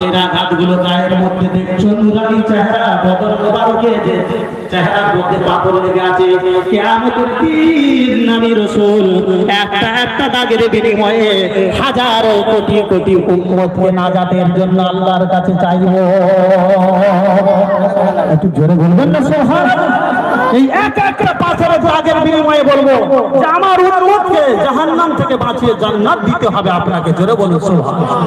হাতগুলো গায়ের মধ্যে দেখছো নুরানি চেহারা বদর মোবারকে যে চেহারার মধ্যে পাথর লেগে আছে কিয়ামতের দিন নবী রাসূল একটা একটা দাগের বিনিময়ে হাজারো কোটি কোটি উম্মতকে নাজাতের জন্য আল্লাহর কাছে চাইবো। একটু জোরে বলবেন না সুবহানাল্লাহ। এই এক একটা পাথরের দাগের বিনিময়ে বলবো যে আমার উম্মতকে জাহান্নাম থেকে বাঁচিয়ে জান্নাত দিতে হবে আপনাকে। জোরে বলুন সুবহানাল্লাহ।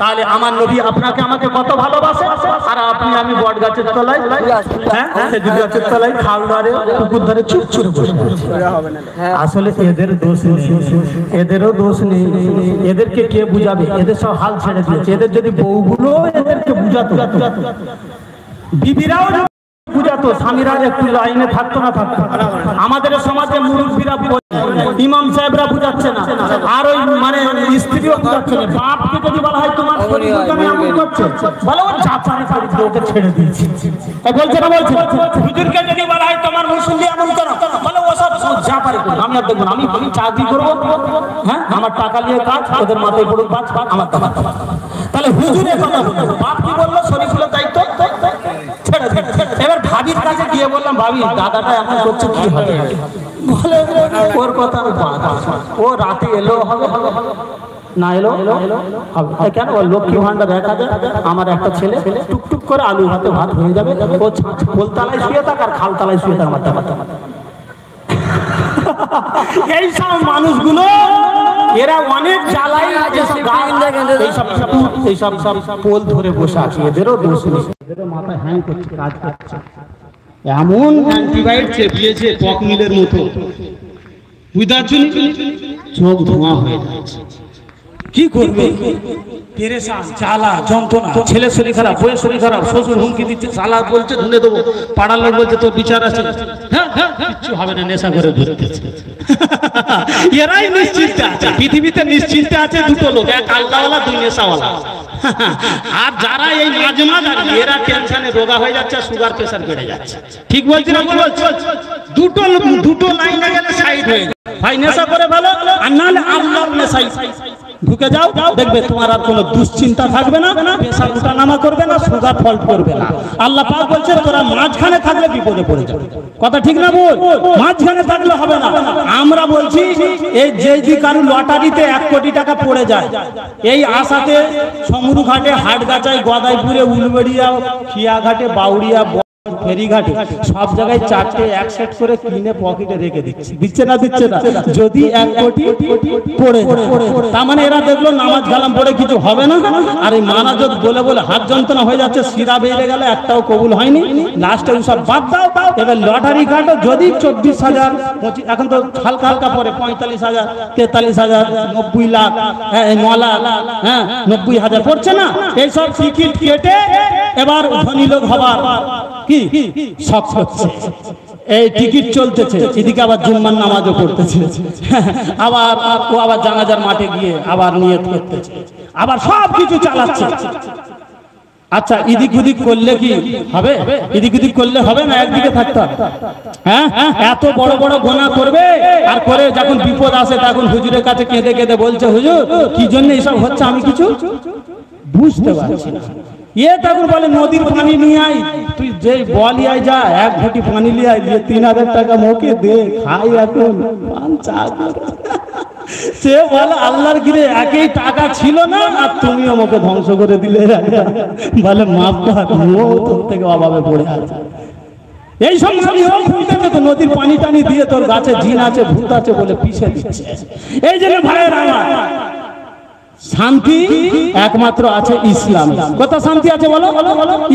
তাহলে আমার নবী আপনাকে আমাকে কত ভালোবাসে, আর আপনি আমি বট গাছের তলায়, খেজুর গাছের তলায়, খাল ধারে, পুকুর ধারে চুপ চুপ বসে আছি। আসলে এদের দোষ নেই, এদেরও দোষ নেই। এদেরকে কে বুঝাবে? এদের সব হাল ছেড়ে দিয়েছে। এদের যদি বউগুলো এদেরকে বুঝাতো, বিবিরাও বুঝাতো, স্বামীরা একটু লাইনে থাকতো না থাকতো। আমাদের সমাজে মুরব্বীরা ইমাম সাহেবরা বুঝাচ্ছে না, আর ওই মানে স্ত্রীও বুঝাচ্ছে না। বাপকে যদি বলা হয় তোমার শরীরকে এমন করছে, বলে ও চাচারে করে ওকে ছেড়ে দিয়েছি, বলছে না বলছে। হুজুরকে যদি বলা হয় তোমার মুসল্লি এমন করো, বলে ও সব যা পারে করো, আমি আর দেখব না, আমি চাকরি করবো, হ্যাঁ আমার টাকা নিয়ে কাজ, ওদের মাথায় পড়ুক কাজ, আমার টাকা। তাহলে হুজুরের কথা বললো, বাপ কি বললো? শরীফুলের দায়িত্ব ছেড়ে দিন। এবার ভাবির কাছে গিয়ে বললাম, ভাবি দাদাটা এমন করছে কি হবে? বলে ওর কথা ও রাতে এলো হবে, না এলো হবে কেন? ওর লক্ষ্মী ভান্ডার দেখা যায়। আমার একটা ছেলে টুকটুক করে আলু ভাতে ভাত হয়ে যাবে, ও কোলতলায় শুয়ে থাক আর খালতলায় শুয়ে থাক আমার টাকা। এইসব মানুষগুলো এরা অনেক জ্বালাই, এইসব পোল ধরে বসে আছে। এদেরও দোষ নেই, এদেরও মাথায় হ্যাং করছে, কাজ করছে। এমন অ্যান্টিবায়োটিক চেপিয়েছে পক মিলের মতো, চোখ ধোঁয়া হয়ে যাচ্ছে। কি করবে? পেরেশান, জ্বালা, যন্ত্রণা। ছেলে শরীর খারাপ, বইয়ের শরীর খারাপ, শ্বশুর হুমকি দিচ্ছে, শালা বলছে ধুনে দেবো, পাড়ার লোক বলছে তোর বিচার আছে, হ্যাঁ হ্যাঁ কিচ্ছু হবে না, নেশা করে ঘুরতেছে। এরাই নিশ্চিন্তে আছে, পৃথিবীতে নিশ্চিন্তে আছে দুটো লোক, এক আল্লাহওয়ালা, দুই নেশাওয়ালা। আর যারা এই মাঝে মাঝে এরা টেনশনে রোগা হয়ে যাচ্ছে, সুগার প্রেসার বেড়ে যাচ্ছে। ঠিক বলছি না? দুটো লাইনে গেলে সাইড হয়ে যায়। ভাই নেশা করে ভালো, আর নাহলে আল্লাহর নেশায় ঢুকে যাও, দেখবে তোমার আর কোনো দুশ্চিন্তা থাকবে না, প্রেসার উঠানামা করবে না, সুগার ফল্ট করবে না। আল্লাহ পাক বলছে তোরা মাঝখানে থাকলে বিপদে পড়ে যাবে। কথা ঠিক না বল? মাঝখানে থাকলে হবে না। আমরা বলছি এই যে কারো লটারিতে 1 কোটি টাকা পড়ে যায়, এই আশাতে সমুরঘাটে, হাটগাছায়, গদাইপুরে, উলবেড়িয়া, খিয়াঘাটে, বাউরিয়া, ফেরিঘাটে সব জায়গায় 4টে 1 সেট করে কিনে পকেটে রেখে দিচ্ছে। দিচ্ছে না? দিচ্ছে না। যদি 1 কোটি পড়ে, তার মানে এরা দেখলো নামাজ কালাম পড়ে কিছু হবে না, আর এই মানাজত বলে বলে হাত যন্ত্রণা হয়ে যাচ্ছে, শিরা বেড়ে গেলে একটাও কবুল হয়নি, লাস্টে সব বাদ দাও। এবার লটারি কাটো, যদি 24,000, এখন তো হালকা হালকা পরে 45,000, 43,000, 90 লাখ, 9 লাখ, হ্যাঁ 90,000 পড়ছে না? এইসব টিকিট কেটে এবার ধনী লোক হবার কি শখ হচ্ছে। এই টিকিট চলতেছে, এদিকে আবার জুম্মার নামাজও পড়তেছে, আবার জানাজার মাঠে গিয়ে আবার নিয়ত করতেছে, আবার সব কিছু চালাচ্ছে। আচ্ছা এদিক ওদিক করলে কি হবে? এদিক ওদিক করলে হবে না, একদিকে থাকতে হবে। হ্যাঁ এত বড় বড় গোনা করবে, আর করে যখন বিপদ আসে তখন হুজুরের কাছে কেঁদে কেঁদে বলছে, হুজুর কি জন্য এসব হচ্ছে আমি কিছু বুঝতে পারছি না। তখন বলে নদীর পানি নিয়ে আয়, তুই যে বল আয়, যা 1 ঘটি পানি নিয়ে আয়, দিয়ে 3,000 টাকা মোকে দে, খাই এখন সে বলে আল্লাহর গিরে একই টাকা ছিল না, আর তুমিও আমাকে ধ্বংস করে দিলে। বলে মাপ তোর থেকে অভাবে পড়ে আছে। এই সব তো নদীর পানি টানি দিয়ে তোর গাছে জিন আছে, ভূত আছে বলে পিছিয়ে দিচ্ছে। এই জন্য ভাইয়ের আমার শান্তি একমাত্র আছে ইসলামে। কত শান্তি আছে বলো?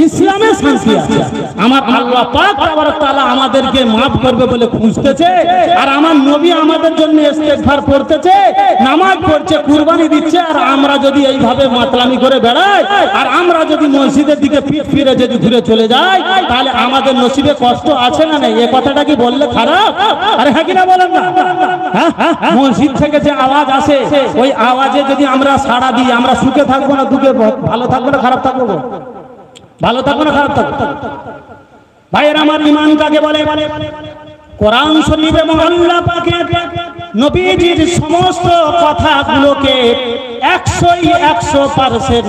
ইসলামে শান্তি আছে। আমার আল্লাহ পাক তাবারক তাআলা আমাদেরকে maaf করবে বলে খুঁজতেছে, আর আমার নবী আমাদের জন্য ইস্তেগফার পড়তেছে, নামাজ পড়ছে, কুরবানি দিচ্ছে। আর আমরা যদি এইভাবে মাতলামি করে বেড়াই, আর আমরা যদি মসজিদের দিকে পিঠ ফিরে যদি ঘুরে চলে যাই, তাহলে আমাদের নসিবে কষ্ট আছে না নেই? এই কথাটা কি বললে খারাপ? আরে হ্যাঁ কি না বলেন না? হ্যাঁ মসজিদ থেকে যে আওয়াজ আসে, ওই আওয়াজে যদি আমরা সাড়া দিই, আমরা সুখে থাকবো না দুঃখে? ভালো থাকবো না খারাপ থাকবো? ভালো থাকবো না খারাপ থাকবো? ভাইয়ের আমার ঈমান কাকে বলে? কোরআন শরীফ এবং আল্লাহ পাকের নবীজির সমস্ত কথাগুলোকে 100%